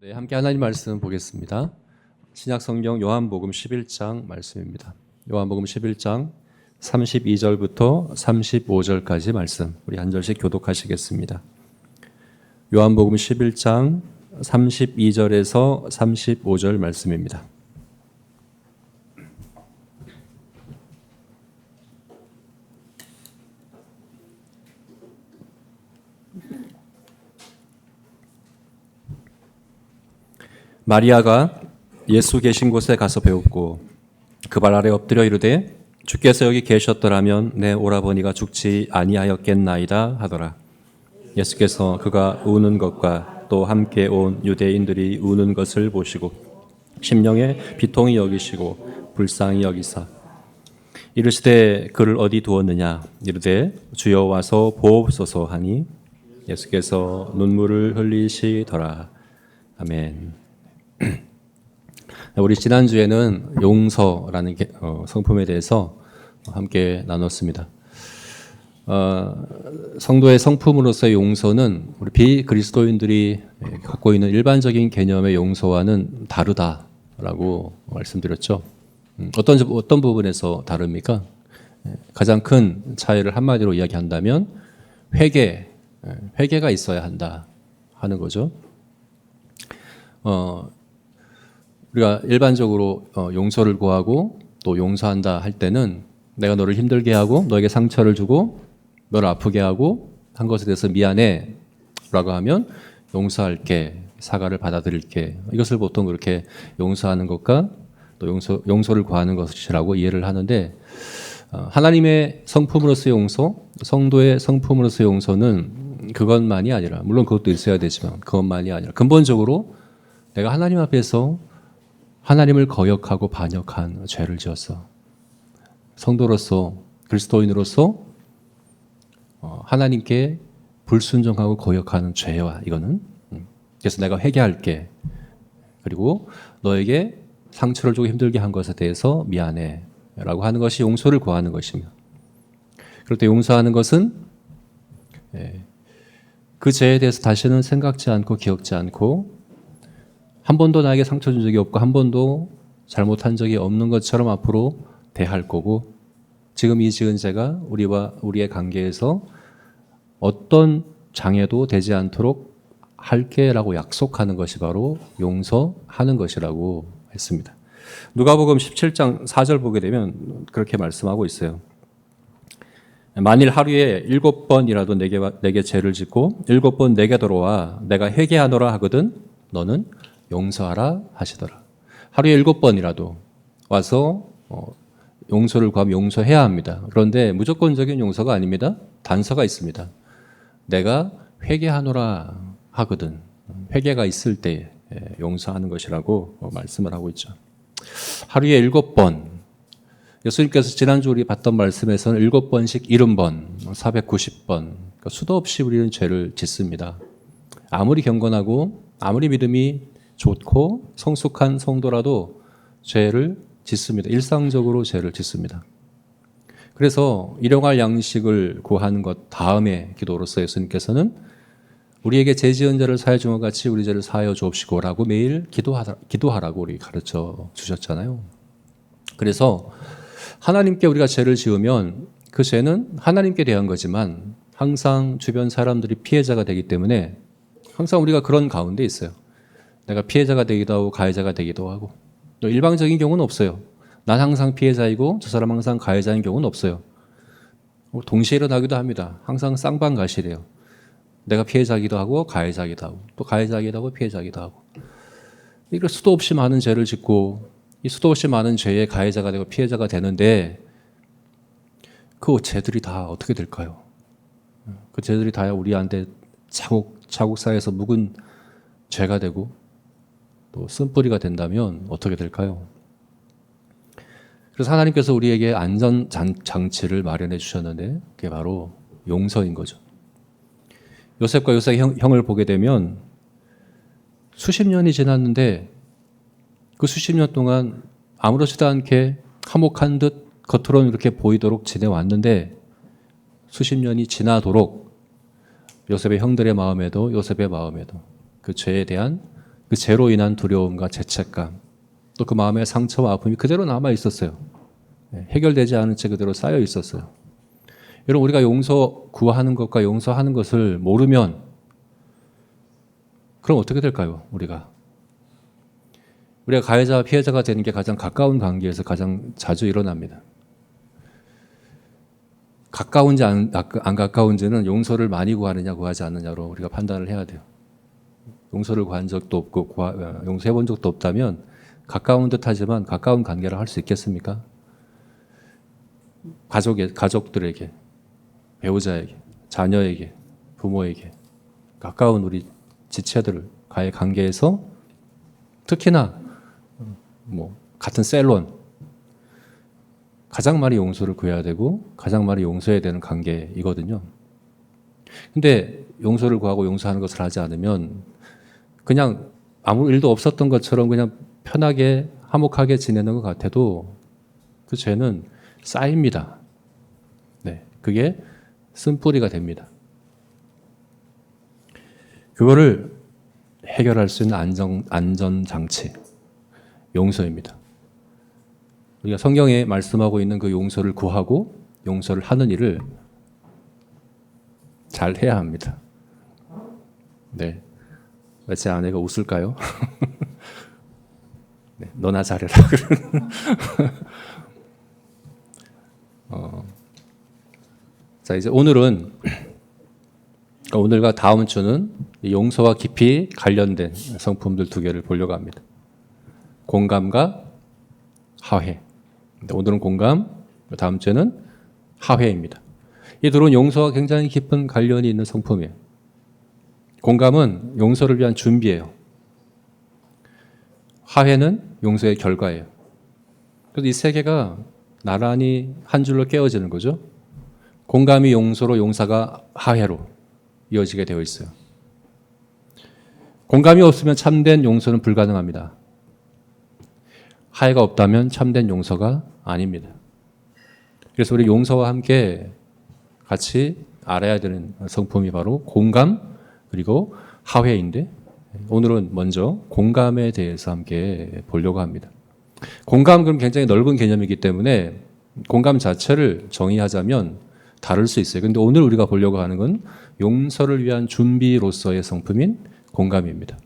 네, 함께 하나님 말씀 보겠습니다. 신약 성경 요한복음 11장 말씀입니다. 요한복음 11장 32절부터 35절까지 말씀 우리 한 절씩 교독하시겠습니다. 요한복음 11장 32절에서 35절 말씀입니다. 마리아가 예수 계신 곳에 가서 배웠고 그 발 아래 엎드려 이르되 주께서 여기 계셨더라면 내 오라버니가 죽지 아니하였겠나이다 하더라. 예수께서 그가 우는 것과 또 함께 온 유대인들이 우는 것을 보시고 심령에 비통히 여기시고 불쌍히 여기사 이르시되 그를 어디 두었느냐 이르되 주여 와서 보옵소서 하니 예수께서 눈물을 흘리시더라. 아멘. 우리 지난주에는 용서라는 성품에 대해서 함께 나눴습니다. 성도의 성품으로서의 용서는 우리 비그리스도인들이 갖고 있는 일반적인 개념의 용서와는 다르다라고 말씀드렸죠. 어떤 부분에서 다릅니까? 가장 큰 차이를 한마디로 이야기한다면 회개가 있어야 한다 하는 거죠. 우리가 일반적으로 용서를 구하고 또 용서한다 할 때는 내가 너를 힘들게 하고 너에게 상처를 주고 너를 아프게 하고 한 것에 대해서 미안해 라고 하면 용서할게, 사과를 받아들일게, 이것을 보통 그렇게 용서하는 것과 또 용서를 구하는 것이라고 이해를 하는데, 하나님의 성품으로서의 용서, 성도의 성품으로서의 용서는 그것만이 아니라, 물론 그것도 있어야 되지만 그것만이 아니라 근본적으로 내가 하나님 앞에서 하나님을 거역하고 반역한 죄를 지었어. 성도로서, 그리스도인으로서 하나님께 불순종하고 거역하는 죄와 이거는, 그래서 내가 회개할게. 그리고 너에게 상처를 주고 힘들게 한 것에 대해서 미안해 라고 하는 것이 용서를 구하는 것이며, 그럴 때 용서하는 것은 그 죄에 대해서 다시는 생각지 않고 기억지 않고 한 번도 나에게 상처 준 적이 없고 한 번도 잘못한 적이 없는 것처럼 앞으로 대할 거고, 지금 이 지은 죄가 우리와 우리의 관계에서 어떤 장애도 되지 않도록 할게라고 약속하는 것이 바로 용서하는 것이라고 했습니다. 누가복음 17장 4절 보게 되면 그렇게 말씀하고 있어요. 만일 하루에 7번이라도 내게 죄를 짓고 7번 내게 들어와 내가 회개하노라 하거든 너는 용서하라 하시더라. 하루에 7번이라도 와서 용서를 구하면 용서해야 합니다. 그런데 무조건적인 용서가 아닙니다. 단서가 있습니다. 내가 회개하노라 하거든. 회개가 있을 때 용서하는 것이라고 말씀을 하고 있죠. 하루에 7번. 예수님께서 지난주 우리 봤던 말씀에서는 7번씩 70번, 490번. 그러니까 수도 없이 우리는 죄를 짓습니다. 아무리 경건하고 아무리 믿음이 좋고 성숙한 성도라도 죄를 짓습니다. 일상적으로 죄를 짓습니다. 그래서 일용할 양식을 구하는 것 다음에 기도로서 예수님께서는 우리에게 죄 지은 자를 사하여 준 것 같이 우리 죄를 사하여 주옵시고라고 매일 기도하라고 우리 가르쳐 주셨잖아요. 그래서 하나님께 우리가 죄를 지으면 그 죄는 하나님께 대한 거지만 항상 주변 사람들이 피해자가 되기 때문에 항상 우리가 그런 가운데 있어요. 내가 피해자가 되기도 하고 가해자가 되기도 하고, 또 일방적인 경우는 없어요. 난 항상 피해자이고 저 사람 항상 가해자인 경우는 없어요. 동시에 일어나기도 합니다. 항상 쌍방가시래요. 내가 피해자기도 하고 가해자기도 하고 또 가해자기도 하고 피해자기도 하고, 이걸 수도 없이 많은 죄를 짓고 이 수도 없이 많은 죄의 가해자가 되고 피해자가 되는데 그 죄들이 다 어떻게 될까요? 그 죄들이 다 우리한테 차곡 쌓여서 묵은 죄가 되고 또 쓴뿌리가 된다면 어떻게 될까요? 그래서 하나님께서 우리에게 안전장치를 마련해 주셨는데 그게 바로 용서인 거죠. 요셉과 요셉의 형을 보게 되면 수십 년이 지났는데 그 수십 년 동안 아무렇지도 않게 화목한 듯 겉으로는 이렇게 보이도록 지내왔는데 수십 년이 지나도록 요셉의 형들의 마음에도 요셉의 마음에도 그 죄에 대한 그 죄로 인한 두려움과 죄책감, 또 그 마음의 상처와 아픔이 그대로 남아 있었어요. 해결되지 않은 채 그대로 쌓여 있었어요. 여러분, 우리가 용서 구하는 것과 용서하는 것을 모르면 그럼 어떻게 될까요? 우리가 가해자와 피해자가 되는 게 가장 가까운 관계에서 가장 자주 일어납니다. 가까운지 안 가까운지는 용서를 많이 구하느냐 구하지 않느냐로 우리가 판단을 해야 돼요. 용서를 구한 적도 없고 용서해 본 적도 없다면 가까운 듯 하지만 가까운 관계를 할 수 있겠습니까? 가족들에게, 배우자에게, 자녀에게, 부모에게, 가까운 우리 지체들과의 관계에서 특히나 같은 셀론, 가장 많이 용서를 구해야 되고 가장 많이 용서해야 되는 관계이거든요. 근데 용서를 구하고 용서하는 것을 하지 않으면 그냥 아무 일도 없었던 것처럼 그냥 편하게 화목하게 지내는 것 같아도 그 죄는 쌓입니다. 네, 그게 쓴뿌리가 됩니다. 그거를 해결할 수 있는 안전장치, 용서입니다. 우리가 성경에 말씀하고 있는 그 용서를 구하고 용서를 하는 일을 잘 해야 합니다. 네. 왜 제 아내가 웃을까요? 네, 너나 잘해라. 자, 이제 오늘과 다음 주는 용서와 깊이 관련된 성품들 2개를 보려고 합니다. 공감과 화해. 오늘은 공감, 다음 주에는 화해입니다. 이 둘은 용서와 굉장히 깊은 관련이 있는 성품이에요. 공감은 용서를 위한 준비예요. 화해는 용서의 결과예요. 그래서 이 세 개가 나란히 한 줄로 깨어지는 거죠. 공감이 용서로, 용서가 화해로 이어지게 되어 있어요. 공감이 없으면 참된 용서는 불가능합니다. 화해가 없다면 참된 용서가 아닙니다. 그래서 우리 용서와 함께 같이 알아야 되는 성품이 바로 공감 그리고 화해인데, 오늘은 먼저 공감에 대해서 함께 보려고 합니다. 공감은 굉장히 넓은 개념이기 때문에 공감 자체를 정의하자면 다를 수 있어요. 그런데 오늘 우리가 보려고 하는 건 용서를 위한 준비로서의 성품인 공감입니다.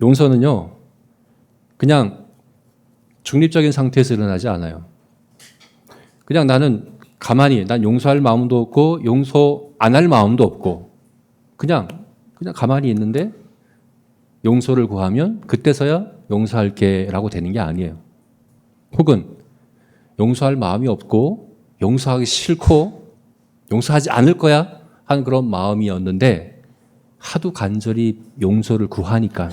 용서는요, 그냥 중립적인 상태에서 일어나지 않아요. 그냥 나는 난 용서할 마음도 없고 용서 안 할 마음도 없고 그냥 가만히 있는데 용서를 구하면 그때서야 용서할게 라고 되는 게 아니에요. 혹은 용서할 마음이 없고 용서하기 싫고 용서하지 않을 거야 하는 그런 마음이었는데 하도 간절히 용서를 구하니까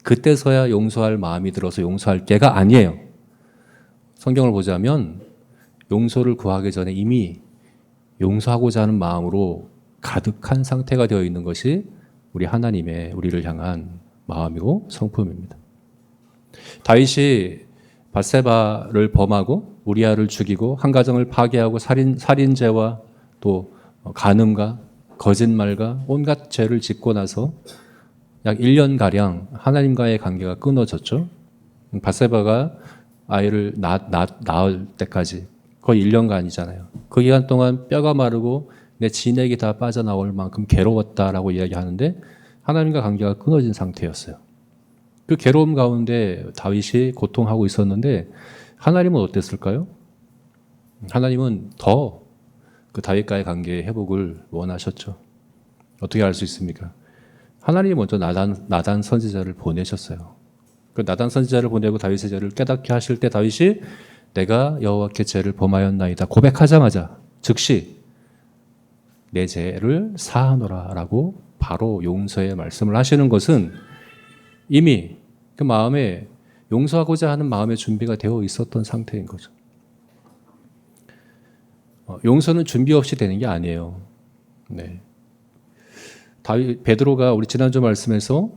그때서야 용서할 마음이 들어서 용서할게가 아니에요. 성경을 보자면 용서를 구하기 전에 이미 용서하고자 하는 마음으로 가득한 상태가 되어 있는 것이 우리 하나님의 우리를 향한 마음이고 성품입니다. 다윗이 밧세바를 범하고 우리아를 죽이고 한 가정을 파괴하고 살인죄와 또 간음과 거짓말과 온갖 죄를 짓고 나서 약 1년가량 하나님과의 관계가 끊어졌죠. 밧세바가 아이를 낳을 때까지 거의 1년간이잖아요. 그 기간 동안 뼈가 마르고 내 진액이 다 빠져나올 만큼 괴로웠다라고 이야기하는데 하나님과 관계가 끊어진 상태였어요. 그 괴로움 가운데 다윗이 고통하고 있었는데 하나님은 어땠을까요? 하나님은 더 그 다윗과의 관계의 회복을 원하셨죠. 어떻게 알 수 있습니까? 하나님이 먼저 나단 선지자를 보내셨어요. 그 나단 선지자를 보내고 다윗의 죄를 깨닫게 하실 때 다윗이 내가 여호와께 죄를 범하였나이다 고백하자마자 즉시 내 죄를 사하노라 라고 바로 용서의 말씀을 하시는 것은 이미 그 마음에 용서하고자 하는 마음의 준비가 되어 있었던 상태인 거죠. 용서는 준비 없이 되는 게 아니에요. 네. 베드로가 우리 지난주 말씀에서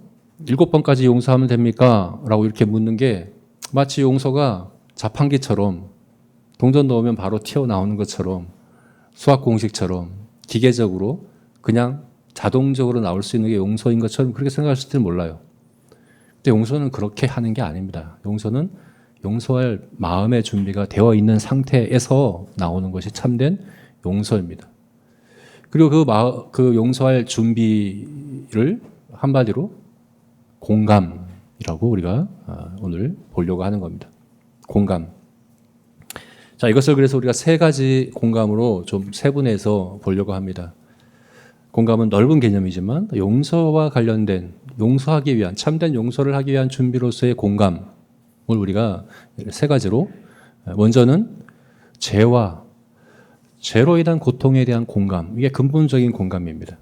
7번까지 용서하면 됩니까? 라고 이렇게 묻는 게 마치 용서가 자판기처럼 동전 넣으면 바로 튀어나오는 것처럼 수학 공식처럼 기계적으로 그냥 자동적으로 나올 수 있는 게 용서인 것처럼 그렇게 생각하실지는 몰라요. 근데 용서는 그렇게 하는 게 아닙니다. 용서는 용서할 마음의 준비가 되어 있는 상태에서 나오는 것이 참된 용서입니다. 그리고 그 용서할 준비를 한마디로 공감이라고 우리가 오늘 보려고 하는 겁니다. 공감. 자, 이것을 그래서 우리가 세 가지 공감으로 좀 세분해서 보려고 합니다. 공감은 넓은 개념이지만 용서와 관련된 용서하기 위한 참된 용서를 하기 위한 준비로서의 공감을 우리가 세 가지로 먼저는 죄로 인한 고통에 대한 공감. 이게 근본적인 공감입니다.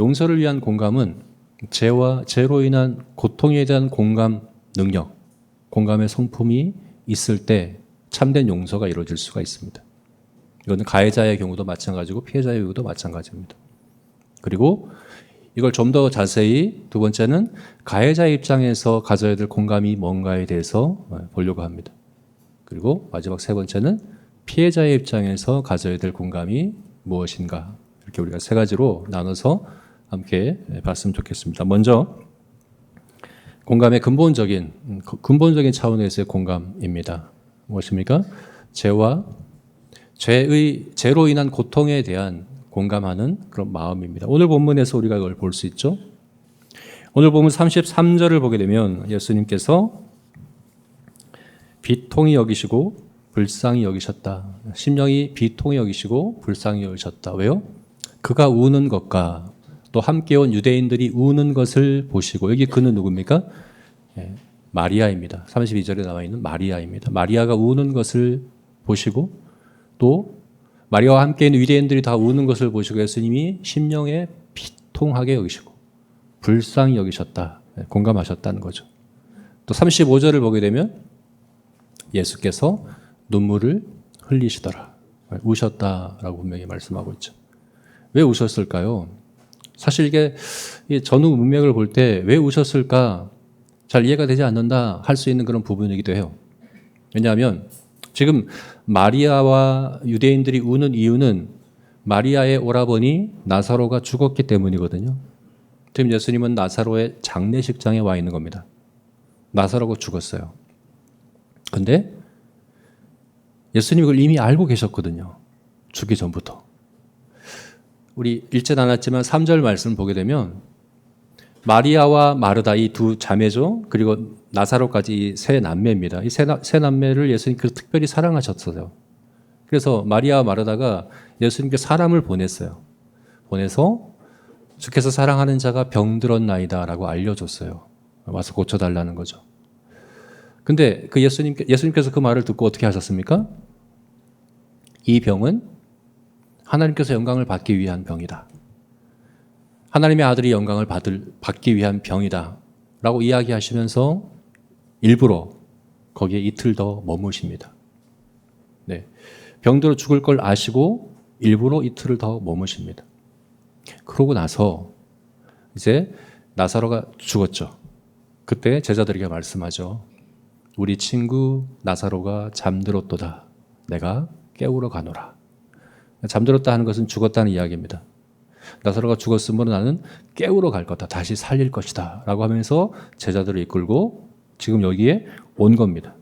용서를 위한 공감은 죄로 인한 고통에 대한 공감 능력, 공감의 성품이 있을 때 참된 용서가 이루어질 수가 있습니다. 이거는 가해자의 경우도 마찬가지고 피해자의 경우도 마찬가지입니다. 그리고 이걸 좀 더 자세히 두 번째는 가해자의 입장에서 가져야 될 공감이 뭔가에 대해서 보려고 합니다. 그리고 마지막 세 번째는 피해자의 입장에서 가져야 될 공감이 무엇인가, 이렇게 우리가 세 가지로 나눠서 함께 봤으면 좋겠습니다. 먼저 공감의 근본적인 차원에서의 공감입니다. 무엇입니까? 죄로 인한 고통에 대한 공감하는 그런 마음입니다. 오늘 본문에서 우리가 이걸 볼 수 있죠. 오늘 본문 33절을 보게 되면 예수님께서 비통히 여기시고 불쌍히 여기셨다. 심령이 비통히 여기시고 불쌍히 여기셨다. 왜요? 그가 우는 것과 또 함께 온 유대인들이 우는 것을 보시고, 여기 그는 누굽니까? 마리아입니다. 32절에 나와 있는 마리아입니다. 마리아가 우는 것을 보시고 또 마리아와 함께 있는 유대인들이 다 우는 것을 보시고 예수님이 심령에 비통하게 여기시고 불쌍히 여기셨다. 공감하셨다는 거죠. 또 35절을 보게 되면 예수께서 눈물을 흘리시더라. 우셨다라고 분명히 말씀하고 있죠. 왜 우셨을까요? 사실 이게 전후 문맥을 볼 때 왜 우셨을까 잘 이해가 되지 않는다 할 수 있는 그런 부분이기도 해요. 왜냐하면 지금 마리아와 유대인들이 우는 이유는 마리아의 오라버니 나사로가 죽었기 때문이거든요. 지금 예수님은 나사로의 장례식장에 와 있는 겁니다. 나사로가 죽었어요. 근데 예수님이 그걸 이미 알고 계셨거든요. 죽기 전부터. 우리 읽지 않았지만 3절 말씀을 보게 되면 마리아와 마르다, 이 두 자매죠. 그리고 나사로까지 이 세 남매입니다. 이 세 남매를 예수님께서 특별히 사랑하셨어요. 그래서 마리아와 마르다가 예수님께 사람을 보냈어요. 보내서 주께서 사랑하는 자가 병들었나이다라고 알려줬어요. 와서 고쳐달라는 거죠. 근데 그 예수님께서 그 말을 듣고 어떻게 하셨습니까? 이 병은 하나님께서 영광을 받기 위한 병이다. 하나님의 아들이 영광을 받기 위한 병이다 라고 이야기하시면서 일부러 거기에 이틀 더 머무십니다. 네. 병들어 죽을 걸 아시고 일부러 이틀을 더 머무십니다. 그러고 나서 이제 나사로가 죽었죠. 그때 제자들에게 말씀하죠. 우리 친구 나사로가 잠들었도다. 내가 깨우러 가노라. 잠들었다 하는 것은 죽었다는 이야기입니다. 나사로가 죽었으면 나는 깨우러 갈 거다. 다시 살릴 것이다. 라고 하면서 제자들을 이끌고 지금 여기에 온 겁니다.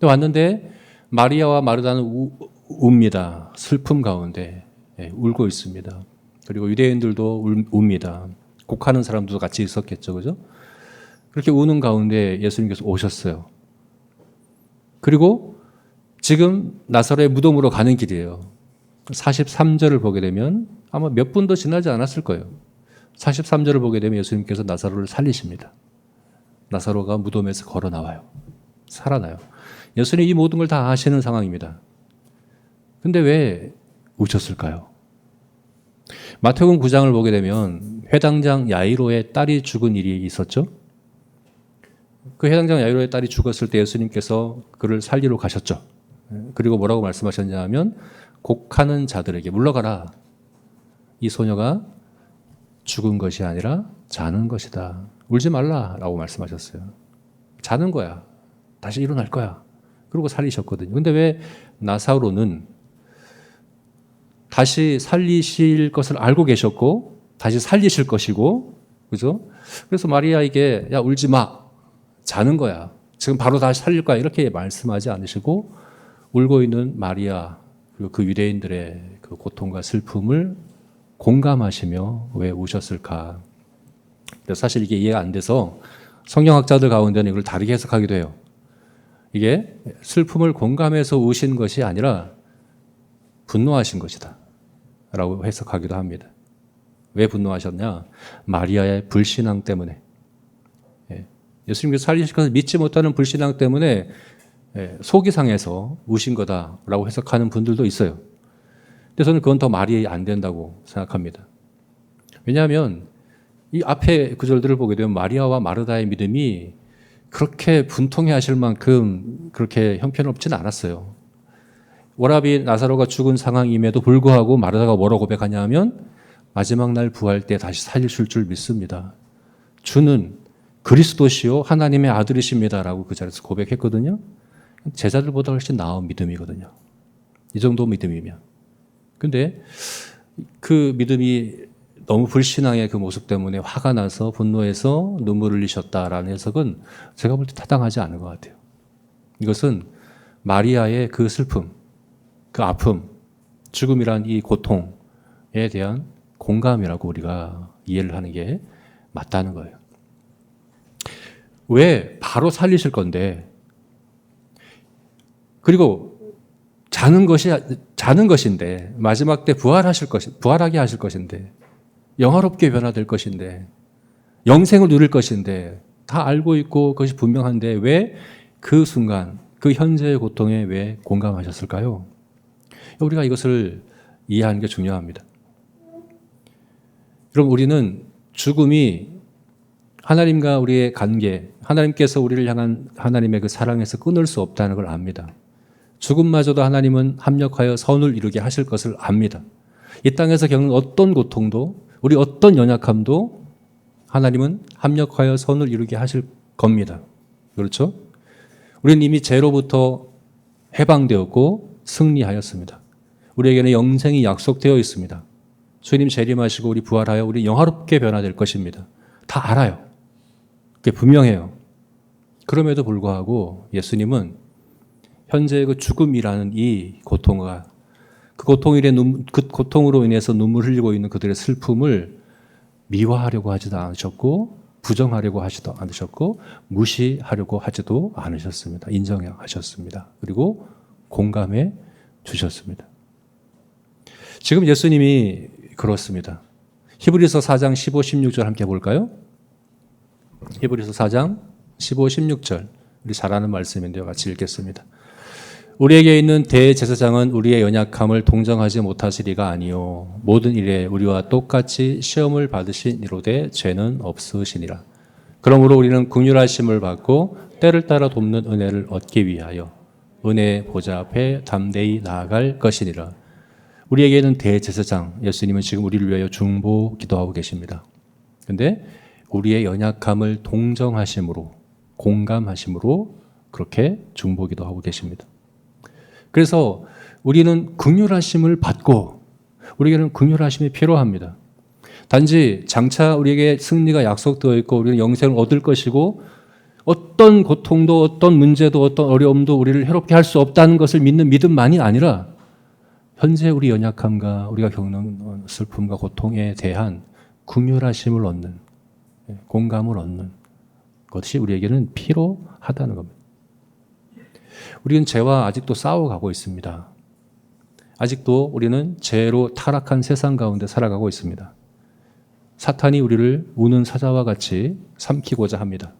왔는데 마리아와 마르다는 웁니다. 슬픔 가운데 울고 있습니다. 그리고 유대인들도 웁니다. 곡하는 사람도 같이 있었겠죠. 그죠? 그렇게 우는 가운데 예수님께서 오셨어요. 그리고 지금 나사로의 무덤으로 가는 길이에요. 43절을 보게 되면 아마 몇 분도 지나지 않았을 거예요. 43절을 보게 되면 예수님께서 나사로를 살리십니다. 나사로가 무덤에서 걸어 나와요. 살아나요. 예수님이 이 모든 걸 다 아시는 상황입니다. 근데 왜 우셨을까요? 마태복음 9장을 보게 되면 회당장 야이로의 딸이 죽은 일이 있었죠. 그 회당장 야이로의 딸이 죽었을 때 예수님께서 그를 살리러 가셨죠. 그리고 뭐라고 말씀하셨냐 하면 곡하는 자들에게 물러가라. 이 소녀가 죽은 것이 아니라 자는 것이다. 울지 말라라고 말씀하셨어요. 자는 거야. 다시 일어날 거야. 그러고 살리셨거든요. 근데 왜 나사로는 다시 살리실 것을 알고 계셨고 다시 살리실 것이고, 그죠? 그래서 마리아에게 야 울지 마. 자는 거야. 지금 바로 다시 살릴 거야. 이렇게 말씀하지 않으시고 울고 있는 마리아 그리고 그 유대인들의 그 고통과 슬픔을 공감하시며 왜 우셨을까? 그래서 사실 이게 이해가 안 돼서 성경학자들 가운데는 이걸 다르게 해석하기도 해요. 이게 슬픔을 공감해서 우신 것이 아니라 분노하신 것이다 라고 해석하기도 합니다. 왜 분노하셨냐? 마리아의 불신앙 때문에. 예수님께서 살리실 것을 믿지 못하는 불신앙 때문에 속이 상해서 우신 거다라고 해석하는 분들도 있어요. 근데 저는 그건 더 말이 안 된다고 생각합니다. 왜냐하면 이 앞에 구절들을 보게 되면 마리아와 마르다의 믿음이 그렇게 분통해 하실 만큼 그렇게 형편없지는 않았어요. 워라비 나사로가 죽은 상황임에도 불구하고 마르다가 뭐라고 고백하냐 하면 마지막 날 부활 때 다시 살리실 줄 믿습니다. 주는 그리스도시요 하나님의 아들이십니다라고 그 자리에서 고백했거든요. 제자들보다 훨씬 나은 믿음이거든요. 이 정도 믿음이면. 근데 그 믿음이 너무 불신앙의 그 모습 때문에 화가 나서 분노해서 눈물을 흘리셨다라는 해석은 제가 볼 때 타당하지 않은 것 같아요. 이것은 마리아의 그 슬픔, 그 아픔, 죽음이란 이 고통에 대한 공감이라고 우리가 이해를 하는 게 맞다는 거예요. 왜 바로 살리실 건데, 그리고 자는 것인데, 마지막 때 부활하게 하실 것인데, 영화롭게 변화될 것인데, 영생을 누릴 것인데, 다 알고 있고 그것이 분명한데, 왜 그 순간, 그 현재의 고통에 왜 공감하셨을까요? 우리가 이것을 이해하는 게 중요합니다. 여러분, 우리는 죽음이 하나님과 우리의 관계, 하나님께서 우리를 향한 하나님의 그 사랑에서 끊을 수 없다는 걸 압니다. 죽음마저도 하나님은 합력하여 선을 이루게 하실 것을 압니다. 이 땅에서 겪는 어떤 고통도, 우리 어떤 연약함도 하나님은 합력하여 선을 이루게 하실 겁니다. 그렇죠? 우리는 이미 죄로부터 해방되었고 승리하였습니다. 우리에게는 영생이 약속되어 있습니다. 주님 재림하시고 우리 부활하여 우리 영화롭게 변화될 것입니다. 다 알아요. 그게 분명해요. 그럼에도 불구하고 예수님은 현재의 그 죽음이라는 이 고통과 그 고통으로 인해서 눈물 흘리고 있는 그들의 슬픔을 미화하려고 하지도 않으셨고 부정하려고 하지도 않으셨고 무시하려고 하지도 않으셨습니다. 인정하셨습니다. 그리고 공감해 주셨습니다. 지금 예수님이 그렇습니다. 히브리서 4장 15, 16절 함께 볼까요? 히브리서 4장 15, 16절 우리 잘 아는 말씀인데요. 같이 읽겠습니다. 우리에게 있는 대제사장은 우리의 연약함을 동정하지 못하시리가 아니요 모든 일에 우리와 똑같이 시험을 받으신 이로되 죄는 없으시니라. 그러므로 우리는 긍휼하심을 받고 때를 따라 돕는 은혜를 얻기 위하여 은혜의 보좌 앞에 담대히 나아갈 것이니라. 우리에게는 대제사장, 예수님은 지금 우리를 위하여 중보 기도하고 계십니다. 그런데 우리의 연약함을 동정하심으로, 공감하심으로 그렇게 중보 기도하고 계십니다. 그래서 우리는 긍휼하심을 받고 우리에게는 긍휼하심이 필요합니다. 단지 장차 우리에게 승리가 약속되어 있고 우리는 영생을 얻을 것이고 어떤 고통도 어떤 문제도 어떤 어려움도 우리를 해롭게 할 수 없다는 것을 믿는 믿음만이 아니라 현재 우리 연약함과 우리가 겪는 슬픔과 고통에 대한 긍휼하심을 얻는, 공감을 얻는 것이 우리에게는 필요하다는 겁니다. 우리는 죄와 아직도 싸워가고 있습니다. 아직도 우리는 죄로 타락한 세상 가운데 살아가고 있습니다. 사탄이 우리를 우는 사자와 같이 삼키고자 합니다.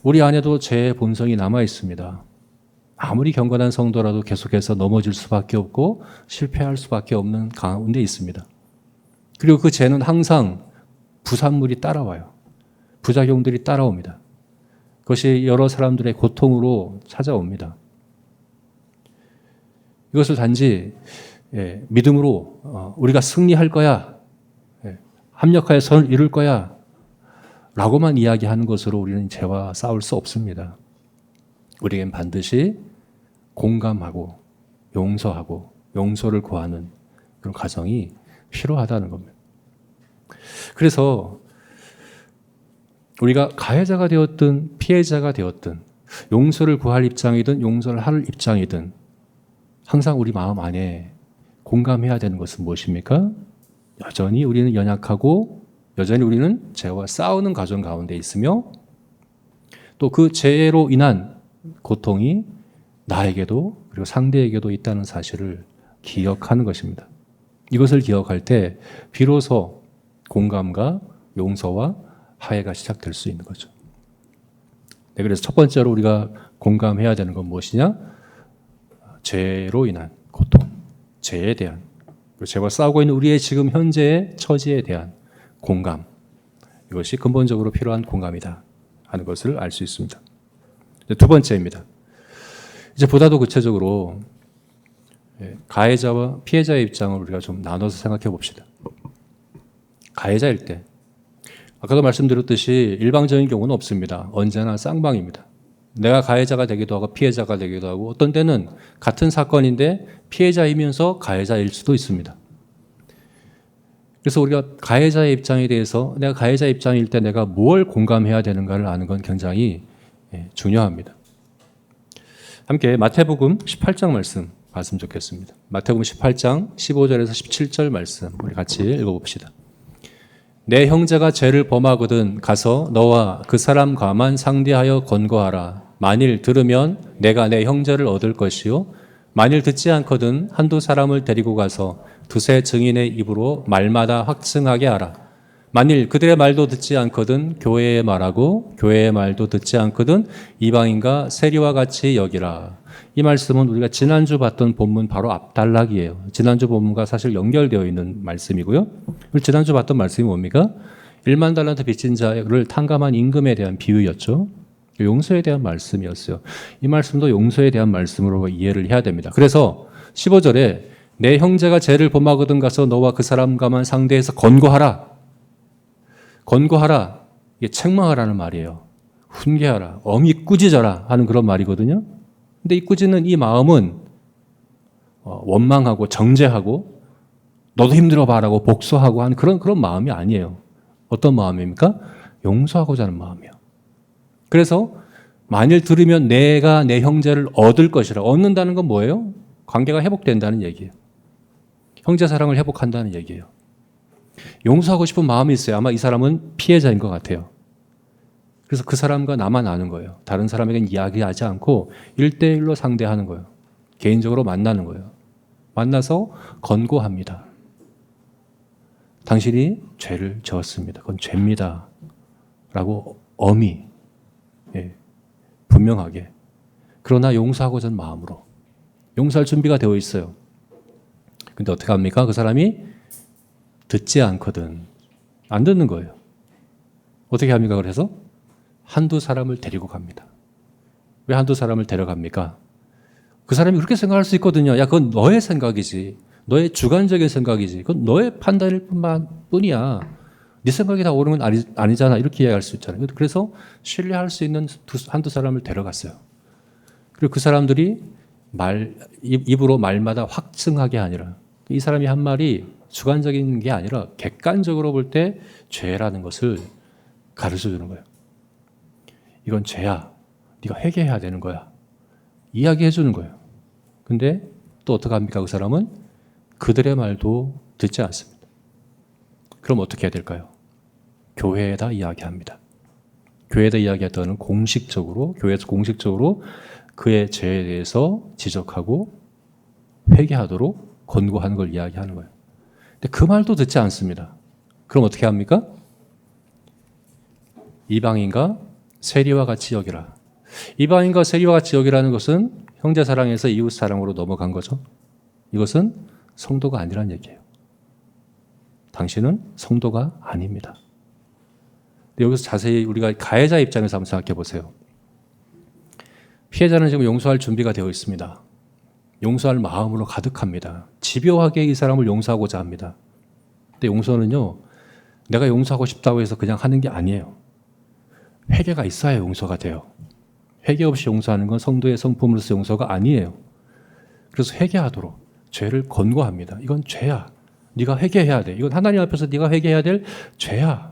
우리 안에도 죄의 본성이 남아 있습니다. 아무리 경건한 성도라도 계속해서 넘어질 수밖에 없고 실패할 수밖에 없는 가운데 있습니다. 그리고 그 죄는 항상 부산물이 따라와요. 부작용들이 따라옵니다. 그것이 여러 사람들의 고통으로 찾아옵니다. 이것을 단지 믿음으로 우리가 승리할 거야, 합력하여 선을 이룰 거야 라고만 이야기하는 것으로 우리는 죄와 싸울 수 없습니다. 우리에겐 반드시 공감하고 용서하고 용서를 구하는 그런 과정이 필요하다는 겁니다. 그래서 우리가 가해자가 되었든 피해자가 되었든 용서를 구할 입장이든 용서를 할 입장이든 항상 우리 마음 안에 공감해야 되는 것은 무엇입니까? 여전히 우리는 연약하고 여전히 우리는 죄와 싸우는 과정 가운데 있으며 또 그 죄로 인한 고통이 나에게도 그리고 상대에게도 있다는 사실을 기억하는 것입니다. 이것을 기억할 때 비로소 공감과 용서와 화해가 시작될 수 있는 거죠. 네, 그래서 첫 번째로 우리가 공감해야 되는 건 무엇이냐? 죄로 인한 고통, 죄에 대한, 그리고 죄와 싸우고 있는 우리의 지금 현재의 처지에 대한 공감, 이것이 근본적으로 필요한 공감이다 하는 것을 알 수 있습니다. 두 번째입니다. 이제 보다도 구체적으로 가해자와 피해자의 입장을 우리가 좀 나눠서 생각해 봅시다. 가해자일 때 아까도 말씀드렸듯이 일방적인 경우는 없습니다. 언제나 쌍방입니다. 내가 가해자가 되기도 하고 피해자가 되기도 하고 어떤 때는 같은 사건인데 피해자이면서 가해자일 수도 있습니다. 그래서 우리가 가해자의 입장에 대해서 내가 가해자 입장일 때 내가 뭘 공감해야 되는가를 아는 건 굉장히 중요합니다. 함께 마태복음 18장 말씀 봤으면 좋겠습니다. 마태복음 18장 15절에서 17절 말씀 우리 같이 읽어봅시다. 내 형제가 죄를 범하거든 가서 너와 그 사람과만 상대하여 권고하라. 만일 들으면 내가 내 형제를 얻을 것이요 만일 듣지 않거든 한두 사람을 데리고 가서 두세 증인의 입으로 말마다 확증하게 하라. 만일 그들의 말도 듣지 않거든 교회의 말하고 교회의 말도 듣지 않거든 이방인과 세리와 같이 여기라. 이 말씀은 우리가 지난주 봤던 본문 바로 앞단락이에요. 지난주 본문과 사실 연결되어 있는 말씀이고요. 지난주 봤던 말씀이 뭡니까? 1만 달란트 빚진 자를 탕감한 임금에 대한 비유였죠. 용서에 대한 말씀이었어요. 이 말씀도 용서에 대한 말씀으로 이해를 해야 됩니다. 그래서 15절에 내 형제가 죄를 범하거든 가서 너와 그 사람과만 상대해서 권고하라. 권고하라. 이게 책망하라는 말이에요. 훈계하라. 엄히 꾸짖어라 하는 그런 말이거든요. 근데 이 꾸짖는 이 마음은 원망하고 정죄하고 너도 힘들어봐라고 복수하고 하는 그런 마음이 아니에요. 어떤 마음입니까? 용서하고자 하는 마음이에요. 그래서 만일 들으면 내가 내 형제를 얻을 것이라. 얻는다는 건 뭐예요? 관계가 회복된다는 얘기예요. 형제 사랑을 회복한다는 얘기예요. 용서하고 싶은 마음이 있어요. 아마 이 사람은 피해자인 것 같아요. 그래서 그 사람과 나만 아는 거예요. 다른 사람에게는 이야기하지 않고 1대1로 상대하는 거예요. 개인적으로 만나는 거예요. 만나서 권고합니다. 당신이 죄를 지었습니다. 그건 죄입니다. 라고 엄히 분명하게 그러나 용서하고자 하는 마음으로 용서할 준비가 되어 있어요. 근데 어떻게 합니까? 그 사람이 듣지 않거든. 안 듣는 거예요. 어떻게 합니까? 그래서 한두 사람을 데리고 갑니다. 왜 한두 사람을 데려갑니까? 그 사람이 그렇게 생각할 수 있거든요. 야, 그건 너의 생각이지. 너의 주관적인 생각이지. 그건 너의 판단일 뿐이야. 네 생각이 다 옳은 건 아니잖아. 이렇게 이야기할 수 있잖아요. 그래서 신뢰할 수 있는 한두 사람을 데려갔어요. 그리고 그 사람들이 입으로 말마다 확증하게 아니라 이 사람이 한 말이 주관적인 게 아니라 객관적으로 볼 때 죄라는 것을 가르쳐 주는 거예요. 이건 죄야. 네가 회개해야 되는 거야. 이야기해 주는 거예요. 근데 또 어떻게 합니까? 그 사람은 그들의 말도 듣지 않습니다. 그럼 어떻게 해야 될까요? 교회에다 이야기합니다. 교회에다 이야기했다는 공식적으로 교회에서 공식적으로 그의 죄에 대해서 지적하고 회개하도록 권고하는 걸 이야기하는 거예요. 근데 그 말도 듣지 않습니다. 그럼 어떻게 합니까? 이방인과 세리와 같이 여기라. 이방인과 세리와 같이 여기라는 것은 형제사랑에서 이웃사랑으로 넘어간 거죠. 이것은 성도가 아니란 얘기예요. 당신은 성도가 아닙니다. 여기서 자세히 우리가 가해자 입장에서 한번 생각해 보세요. 피해자는 지금 용서할 준비가 되어 있습니다. 용서할 마음으로 가득합니다. 집요하게 이 사람을 용서하고자 합니다. 근데 용서는요, 내가 용서하고 싶다고 해서 그냥 하는 게 아니에요. 회개가 있어야 용서가 돼요. 회개 없이 용서하는 건 성도의 성품으로서 용서가 아니에요. 그래서 회개하도록 죄를 권고합니다. 이건 죄야. 네가 회개해야 돼. 이건 하나님 앞에서 네가 회개해야 될 죄야.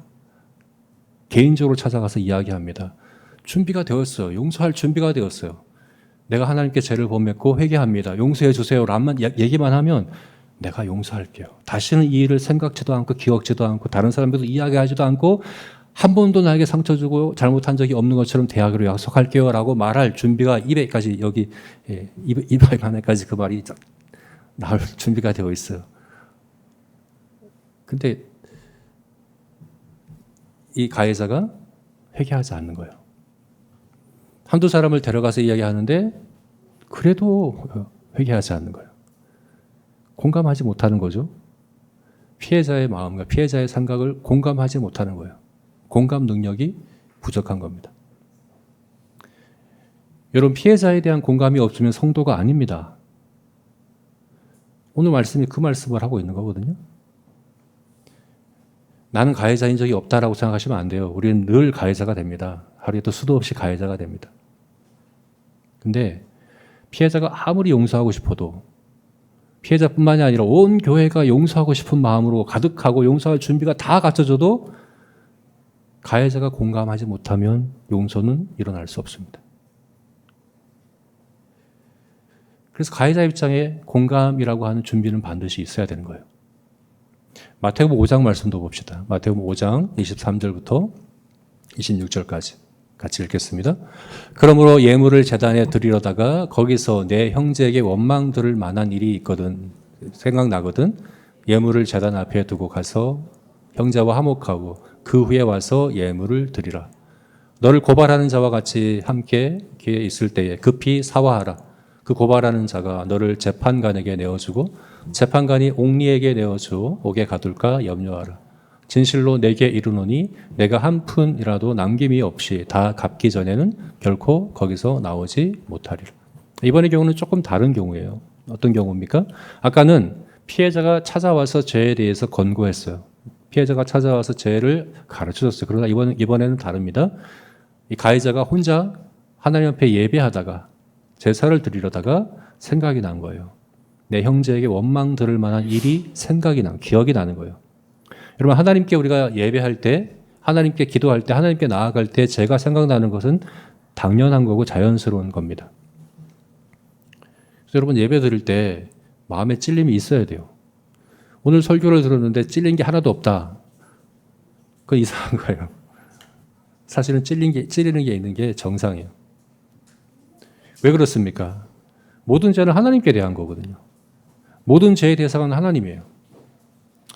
개인적으로 찾아가서 이야기합니다. 준비가 되었어요. 용서할 준비가 되었어요. 내가 하나님께 죄를 범했고 회개합니다. 용서해 주세요. 라만 얘기만 하면 내가 용서할게요. 다시는 이 일을 생각지도 않고 기억지도 않고 다른 사람들도 이야기하지도 않고 한 번도 나에게 상처 주고 잘못한 적이 없는 것처럼 대하기로 약속할게요. 라고 말할 준비가 입에까지 여기 입 안에까지 그 말이 나올 준비가 되어 있어요. 근데 이 가해자가 회개하지 않는 거예요. 한두 사람을 데려가서 이야기하는데 그래도 회개하지 않는 거예요. 공감하지 못하는 거죠. 피해자의 마음과 피해자의 생각을 공감하지 못하는 거예요. 공감 능력이 부족한 겁니다. 여러분, 피해자에 대한 공감이 없으면 성도가 아닙니다. 오늘 말씀이 그 말씀을 하고 있는 거거든요. 나는 가해자인 적이 없다라고 생각하시면 안 돼요. 우리는 늘 가해자가 됩니다. 하루에도 수도 없이 가해자가 됩니다. 근데 피해자가 아무리 용서하고 싶어도 피해자뿐만이 아니라 온 교회가 용서하고 싶은 마음으로 가득하고 용서할 준비가 다 갖춰져도 가해자가 공감하지 못하면 용서는 일어날 수 없습니다. 그래서 가해자 입장에 공감이라고 하는 준비는 반드시 있어야 되는 거예요. 마태복음 5장 말씀도 봅시다. 마태복음 5장 23절부터 26절까지 같이 읽겠습니다. 그러므로 예물을 제단에 드리려다가 거기서 내 형제에게 원망 들을 만한 일이 있거든, 생각나거든, 예물을 제단 앞에 두고 가서 형제와 화목하고 그 후에 와서 예물을 드리라. 너를 고발하는 자와 같이 함께 기회 있을 때에 급히 사화하라. 그 고발하는 자가 너를 재판관에게 내어주고 재판관이 옥리에게 내어주 옥에 가둘까 염려하라. 진실로 내게 이르노니 내가 한 푼이라도 남김이 없이 다 갚기 전에는 결코 거기서 나오지 못하리라. 이번의 경우는 조금 다른 경우예요. 어떤 경우입니까? 아까는 피해자가 찾아와서 죄에 대해서 권고했어요. 피해자가 찾아와서 죄를 가르쳐줬어요. 그러나 이번에는 다릅니다. 이 가해자가 혼자 하나님 앞에 예배하다가 제사를 드리려다가 생각이 난 거예요. 내 형제에게 원망 들을 만한 일이 생각이 기억이 나는 거예요. 여러분, 하나님께 우리가 예배할 때, 하나님께 기도할 때, 하나님께 나아갈 때 제가 생각나는 것은 당연한 거고 자연스러운 겁니다. 그래서 여러분, 예배 드릴 때 마음에 찔림이 있어야 돼요. 오늘 설교를 들었는데 찔린 게 하나도 없다. 그건 이상한 거예요. 사실은 찔리는 게 있는 게 정상이에요. 왜 그렇습니까? 모든 죄는 하나님께 대한 거거든요. 모든 죄의 대상은 하나님이에요.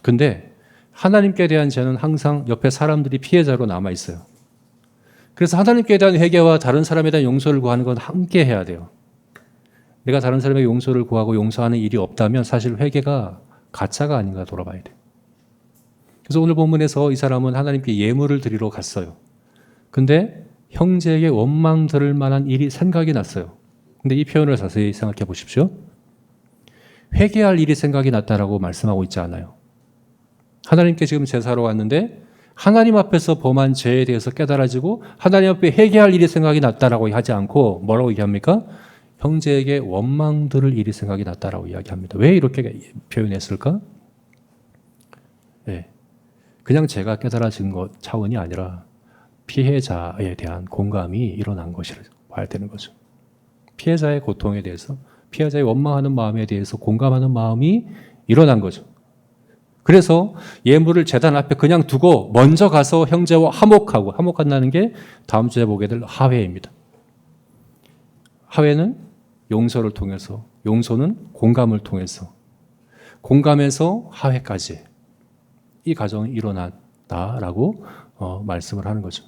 근데 하나님께 대한 죄는 항상 옆에 사람들이 피해자로 남아 있어요. 그래서 하나님께 대한 회개와 다른 사람에 대한 용서를 구하는 건 함께 해야 돼요. 내가 다른 사람에게 용서를 구하고 용서하는 일이 없다면 사실 회개가 가짜가 아닌가 돌아봐야 돼요. 그래서 오늘 본문에서 이 사람은 하나님께 예물을 드리러 갔어요. 근데 형제에게 원망 들을 만한 일이 생각이 났어요. 근데 이 표현을 자세히 생각해 보십시오. 회개할 일이 생각이 났다라고 말씀하고 있지 않아요. 하나님께 지금 제사로 왔는데 하나님 앞에서 범한 죄에 대해서 깨달아지고 하나님 앞에 회개할 일이 생각이 났다라고 하지 않고 뭐라고 얘기합니까? 형제에게 원망 들을 일이 생각이 났다라고 이야기합니다. 왜 이렇게 표현했을까? 네. 그냥 제가 깨달아진 것 차원이 아니라 피해자에 대한 공감이 일어난 것이라고 봐야 되는 거죠. 피해자의 고통에 대해서, 피해자의 원망하는 마음에 대해서 공감하는 마음이 일어난 거죠. 그래서 예물을 제단 앞에 그냥 두고 먼저 가서 형제와 화목한다는 게 다음 주에 보게 될 화해입니다. 화해는 용서를 통해서, 용서는 공감을 통해서, 공감에서 화해까지 이 과정이 일어났다라고 말씀을 하는 거죠.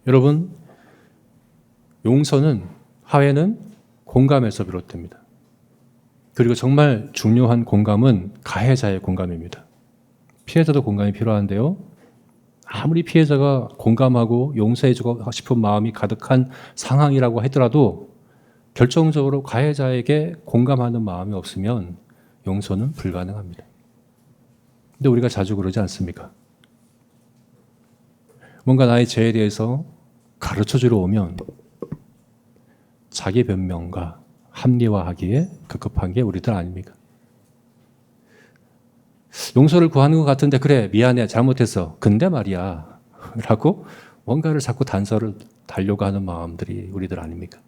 여러분, 용서는, 화해는 공감에서 비롯됩니다. 그리고 정말 중요한 공감은 가해자의 공감입니다. 피해자도 공감이 필요한데요. 아무리 피해자가 공감하고 용서해주고 싶은 마음이 가득한 상황이라고 하더라도 결정적으로 가해자에게 공감하는 마음이 없으면 용서는 불가능합니다. 근데 우리가 자주 그러지 않습니까? 뭔가 나의 죄에 대해서 가르쳐주러 오면 자기 변명과 합리화하기에 급급한 게 우리들 아닙니까? 용서를 구하는 것 같은데 그래 미안해 잘못했어. 근데 말이야 라고 뭔가를 자꾸 단서를 달려고 하는 마음들이 우리들 아닙니까?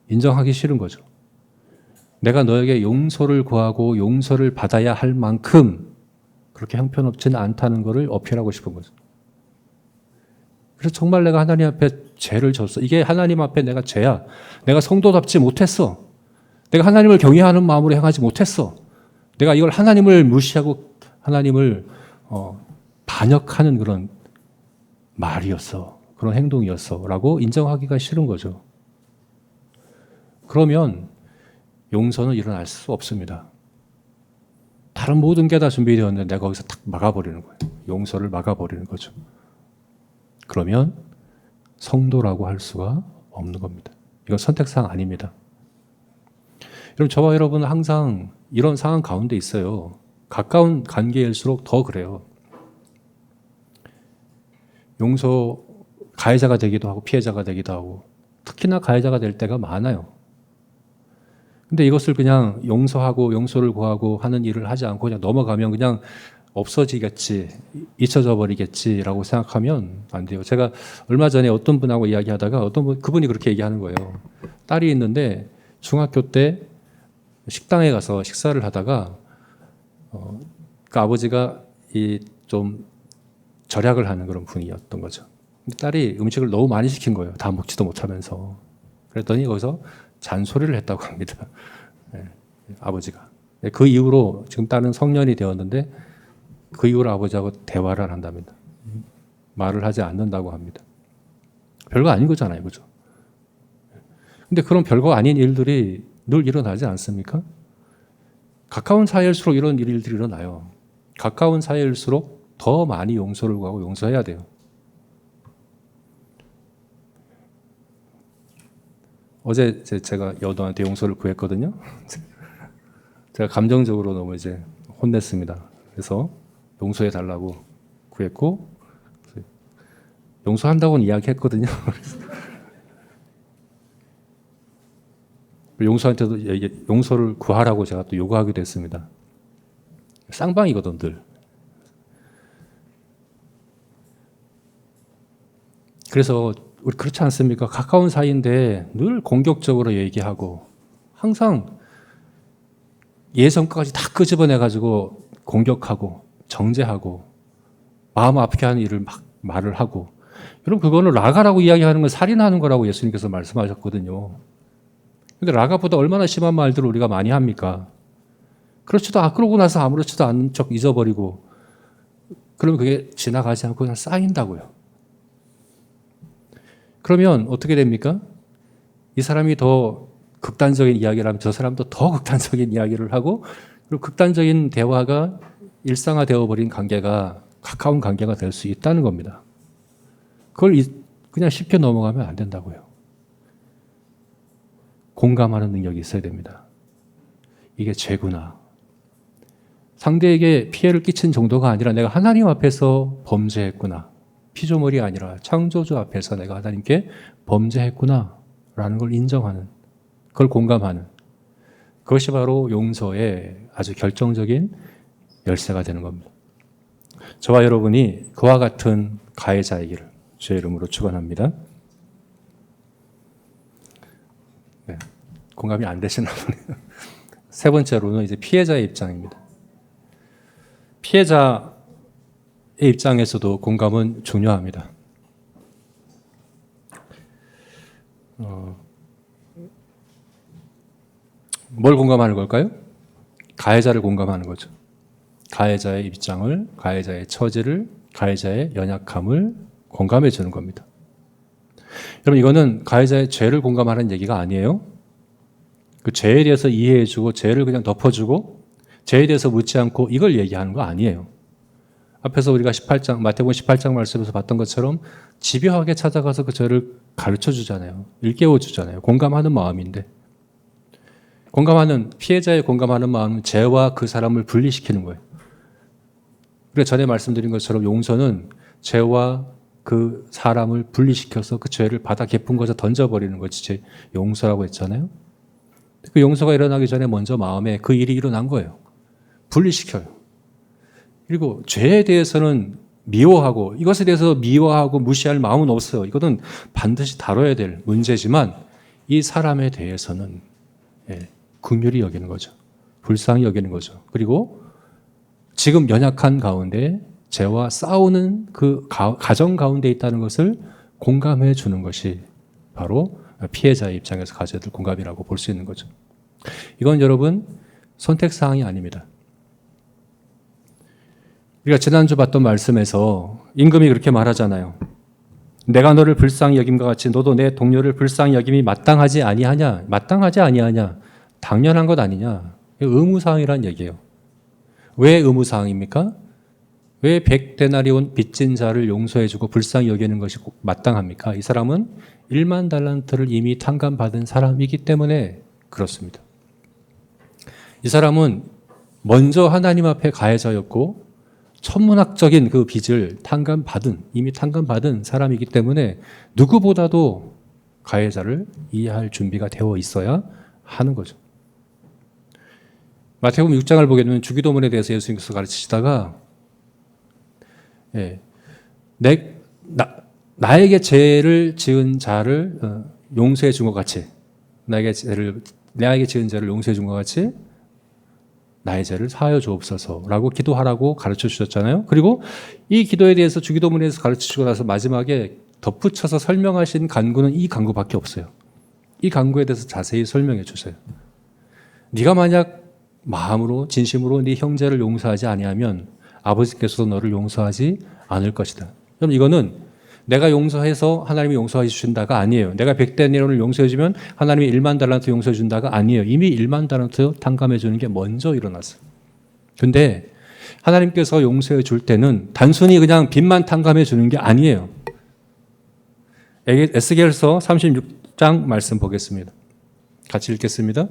인정하기 싫은 거죠. 내가 너에게 용서를 구하고 용서를 받아야 할 만큼 그렇게 형편없지는 않다는 것을 어필하고 싶은 거죠. 그래서 정말 내가 하나님 앞에 죄를 졌어. 이게 하나님 앞에 내가 죄야. 내가 성도답지 못했어. 내가 하나님을 경외하는 마음으로 행하지 못했어. 내가 이걸 하나님을 무시하고 하나님을 반역하는 그런 말이었어. 그런 행동이었어. 라고 인정하기가 싫은 거죠. 그러면 용서는 일어날 수 없습니다. 다른 모든 게 다 준비되었는데 내가 거기서 탁 막아버리는 거예요. 용서를 막아버리는 거죠. 그러면 성도라고 할 수가 없는 겁니다. 이건 선택사항 아닙니다. 여러분, 저와 여러분은 항상 이런 상황 가운데 있어요. 가까운 관계일수록 더 그래요. 용서, 가해자가 되기도 하고 피해자가 되기도 하고 특히나 가해자가 될 때가 많아요. 근데 이것을 그냥 용서하고 용서를 구하고 하는 일을 하지 않고 그냥 넘어가면 그냥 없어지겠지, 잊혀져 버리겠지라고 생각하면 안 돼요. 제가 얼마 전에 어떤 분하고 이야기하다가 그분이 그렇게 얘기하는 거예요. 딸이 있는데 중학교 때 식당에 가서 식사를 하다가 그 아버지가 좀 절약을 하는 그런 분이었던 거죠. 근데 딸이 음식을 너무 많이 시킨 거예요. 다 먹지도 못하면서. 그랬더니 거기서 잔소리를 했다고 합니다. 네, 아버지가. 그 이후로 지금 딸은 성년이 되었는데 그 이후로 아버지하고 대화를 안 한답니다. 말을 하지 않는다고 합니다. 별거 아닌 거잖아요. 그죠? 근데 그런 별거 아닌 일들이 늘 일어나지 않습니까? 가까운 사이일수록 이런 일들이 일어나요. 가까운 사이일수록 더 많이 용서를 구하고 용서해야 돼요. 어제 제가 여동한테 용서를 구했거든요. 제가 감정적으로 너무 이제 혼냈습니다. 그래서 용서해 달라고 구했고 용서한다고는 이야기했거든요. 용서한테도 용서를 구하라고 제가 또 요구하기도 했습니다. 쌍방이거든 늘. 그래서 우리 그렇지 않습니까? 가까운 사이인데 늘 공격적으로 얘기하고 항상 예성까지 다 끄집어내가지고 공격하고 정죄하고 마음 아프게 하는 일을 막 말을 하고 여러분 그거는 라가라고 이야기하는 건 살인하는 거라고 예수님께서 말씀하셨거든요. 근데 라가보다 얼마나 심한 말들을 우리가 많이 합니까? 그러고 나서 아무렇지도 않은 척 잊어버리고 그러면 그게 지나가지 않고 그냥 쌓인다고요. 그러면 어떻게 됩니까? 이 사람이 더 극단적인 이야기를 하면 저 사람도 더 극단적인 이야기를 하고 그리고 극단적인 대화가 일상화되어 버린 관계가 가까운 관계가 될 수 있다는 겁니다. 그걸 그냥 쉽게 넘어가면 안 된다고요. 공감하는 능력이 있어야 됩니다. 이게 죄구나. 상대에게 피해를 끼친 정도가 아니라 내가 하나님 앞에서 범죄했구나. 피조물이 아니라 창조주 앞에서 내가 하나님께 범죄했구나 라는 걸 인정하는, 그걸 공감하는, 그것이 바로 용서의 아주 결정적인 열쇠가 되는 겁니다. 저와 여러분이 그와 같은 가해자이기를 주의 이름으로 축원합니다. 네, 공감이 안 되시나 보네요. 세 번째로는 이제 피해자의 입장입니다. 피해자의 입장에서도 공감은 중요합니다. 뭘 공감하는 걸까요? 가해자를 공감하는 거죠. 가해자의 입장을, 가해자의 처지를, 가해자의 연약함을 공감해 주는 겁니다. 여러분, 이거는 가해자의 죄를 공감하는 얘기가 아니에요. 그 죄에 대해서 이해해 주고 죄를 그냥 덮어주고 죄에 대해서 묻지 않고 이걸 얘기하는 거 아니에요. 앞에서 우리가 18장, 마태복음 18장 말씀에서 봤던 것처럼 집요하게 찾아가서 그 죄를 가르쳐 주잖아요. 일깨워 주잖아요. 공감하는 마음인데. 피해자의 공감하는 마음은 죄와 그 사람을 분리시키는 거예요. 그래서 전에 말씀드린 것처럼 용서는 죄와 그 사람을 분리시켜서 그 죄를 바다 깊은 곳에 던져버리는 것이 용서라고 했잖아요. 그 용서가 일어나기 전에 먼저 마음에 그 일이 일어난 거예요. 분리시켜요. 그리고 죄에 대해서는 미워하고 이것에 대해서 미워하고 무시할 마음은 없어요. 이것은 반드시 다뤄야 될 문제지만 이 사람에 대해서는 긍휼히 여기는 거죠. 불쌍히 여기는 거죠. 그리고 지금 연약한 가운데 죄와 싸우는 그 가정 가운데 있다는 것을 공감해 주는 것이 바로 피해자의 입장에서 가져야 될 공감이라고 볼 수 있는 거죠. 이건 여러분 선택사항이 아닙니다. 우리가 지난주 봤던 말씀에서 임금이 그렇게 말하잖아요. 내가 너를 불쌍히 여김과 같이 너도 내 동료를 불쌍히 여김이 마땅하지 아니하냐? 마땅하지 아니하냐? 당연한 것 아니냐? 의무사항이란 얘기예요. 왜 의무사항입니까? 왜 100데나리온 빚진 자를 용서해주고 불쌍히 여기는 것이 마땅합니까? 이 사람은 1만 달란트를 이미 탕감받은 사람이기 때문에 그렇습니다. 이 사람은 먼저 하나님 앞에 가해자였고 천문학적인 그 빚을 이미 탕감받은 사람이기 때문에 누구보다도 가해자를 이해할 준비가 되어 있어야 하는 거죠. 마태복음 6장을 보게 되면 주기도문에 대해서 예수님께서 가르치시다가 나에게 죄를 지은 자를 용서해 준 것 같이 나에게 지은 죄를 용서해 준 것 같이 나의 죄를 사하여 주옵소서라고 기도하라고 가르쳐 주셨잖아요. 그리고 이 기도에 대해서 주기도문에서 가르쳐 주고 나서 마지막에 덧붙여서 설명하신 간구는 이 간구밖에 없어요. 이 간구에 대해서 자세히 설명해 주세요. 네가 만약 마음으로 진심으로 네 형제를 용서하지 아니하면 아버지께서도 너를 용서하지 않을 것이다. 그럼 이거는 내가 용서해서 하나님이 용서해 주신다가 아니에요. 내가 100데나리온을 용서해 주면 하나님이 1만 달란트 용서해 준다가 아니에요. 이미 1만 달란트 탕감해 주는 게 먼저 일어났어요. 근데 하나님께서 용서해 줄 때는 단순히 그냥 빚만 탕감해 주는 게 아니에요. 에스겔서 36장 말씀 보겠습니다. 같이 읽겠습니다.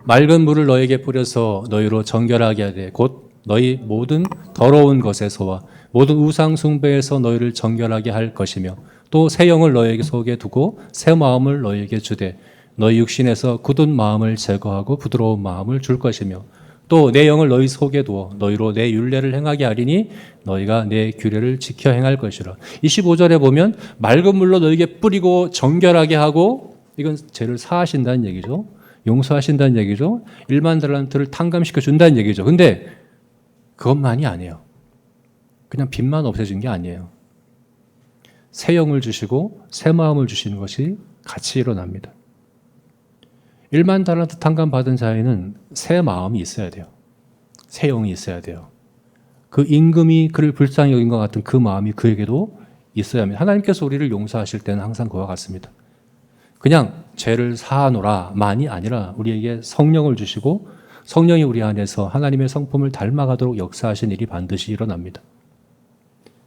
맑은 물을 너에게 뿌려서 너희로 정결하게 하되 곧 너희 모든 더러운 것에서와 모든 우상 숭배에서 너희를 정결하게 할 것이며 또 새 영을 너희에게 속에 두고 새 마음을 너희에게 주되 너희 육신에서 굳은 마음을 제거하고 부드러운 마음을 줄 것이며 또 내 영을 너희 속에 두어 너희로 내 율례를 행하게 하리니 너희가 내 규례를 지켜 행할 것이라. 25절에 보면 맑은 물로 너희에게 뿌리고 정결하게 하고 이건 죄를 사하신다는 얘기죠. 용서하신다는 얘기죠. 1만 달란트를 탕감시켜 준다는 얘기죠. 근데 그것만이 아니에요. 그냥 빚만 없애준 게 아니에요. 새 영을 주시고 새 마음을 주시는 것이 같이 일어납니다. 1만 달란트 탕감받은 자에는 새 마음이 있어야 돼요. 새 영이 있어야 돼요. 그 임금이 그를 불쌍히 여긴 것 같은 그 마음이 그에게도 있어야 합니다. 하나님께서 우리를 용서하실 때는 항상 그와 같습니다. 그냥 죄를 사하노라만이 아니라 우리에게 성령을 주시고 성령이 우리 안에서 하나님의 성품을 닮아가도록 역사하신 일이 반드시 일어납니다.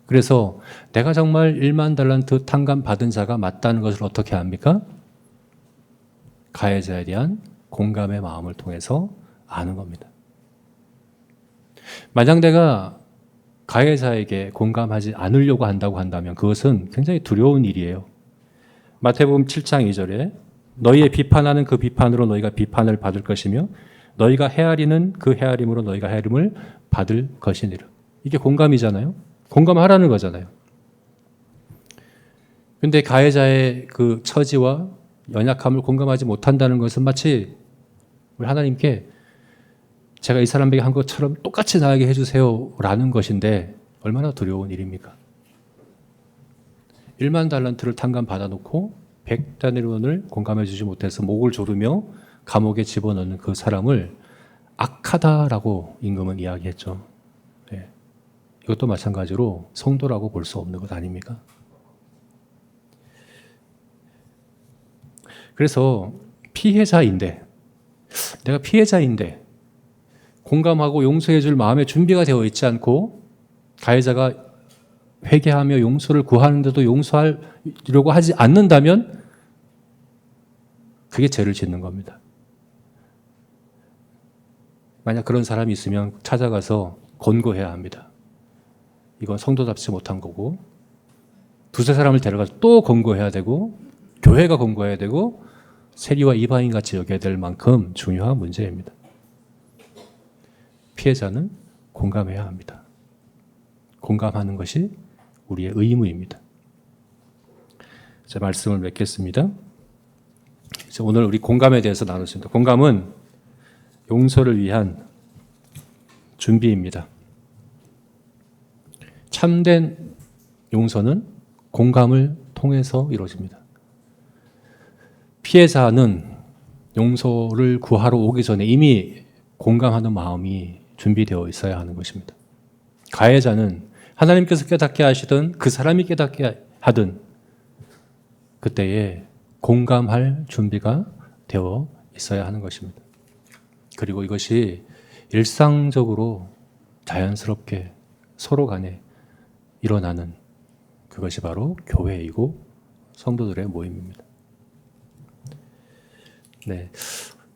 그래서 내가 정말 1만 달란트 탕감 받은 자가 맞다는 것을 어떻게 합니까? 가해자에 대한 공감의 마음을 통해서 아는 겁니다. 만약 내가 가해자에게 공감하지 않으려고 한다고 한다면 그것은 굉장히 두려운 일이에요. 마태복음 7장 2절에 너희의 비판하는 그 비판으로 너희가 비판을 받을 것이며 너희가 헤아리는 그 헤아림으로 너희가 헤아림을 받을 것이니라. 이게 공감이잖아요. 공감하라는 거잖아요. 그런데 가해자의 그 처지와 연약함을 공감하지 못한다는 것은 마치 우리 하나님께 제가 이 사람에게 한 것처럼 똑같이 나에게 해주세요라는 것인데 얼마나 두려운 일입니까? 1만 달란트를 탕감 받아놓고 100데나리온을 공감해 주지 못해서 목을 조르며 감옥에 집어넣는 그 사람을 악하다라고 임금은 이야기했죠. 네. 이것도 마찬가지로 성도라고 볼 수 없는 것 아닙니까? 그래서 내가 피해자인데 공감하고 용서해 줄 마음의 준비가 되어 있지 않고 가해자가 회개하며 용서를 구하는데도 용서하려고 하지 않는다면 그게 죄를 짓는 겁니다. 만약 그런 사람이 있으면 찾아가서 권고해야 합니다. 이건 성도답지 못한 거고 두세 사람을 데려가서 또 권고해야 되고 교회가 권고해야 되고 세리와 이방인 같이 여겨야 될 만큼 중요한 문제입니다. 피해자는 공감해야 합니다. 공감하는 것이 우리의 의무입니다. 제 말씀을 맺겠습니다. 오늘 우리 공감에 대해서 나눴습니다. 공감은 용서를 위한 준비입니다. 참된 용서는 공감을 통해서 이루어집니다. 피해자는 용서를 구하러 오기 전에 이미 공감하는 마음이 준비되어 있어야 하는 것입니다. 가해자는 하나님께서 깨닫게 하시든 그 사람이 깨닫게 하든 그때에 공감할 준비가 되어 있어야 하는 것입니다. 그리고 이것이 일상적으로 자연스럽게 서로 간에 일어나는 그것이 바로 교회이고 성도들의 모임입니다. 네,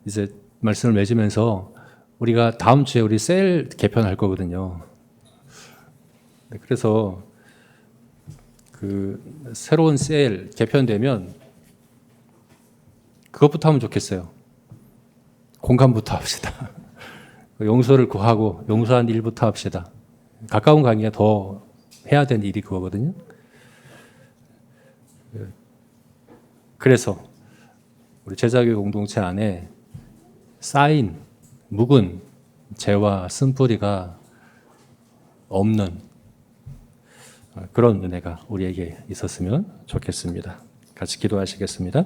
이제 말씀을 맺으면서 우리가 다음 주에 우리 셀 개편할 거거든요. 네, 그래서 그 새로운 셀 개편되면 그것부터 하면 좋겠어요. 공감부터 합시다. 용서를 구하고 용서한 일부터 합시다. 가까운 관계가 더 해야 되는 일이 그거거든요. 그래서 우리 제자교회 공동체 안에 쌓인 묵은 죄와 쓴뿌리가 없는 그런 은혜가 우리에게 있었으면 좋겠습니다. 같이 기도하시겠습니다.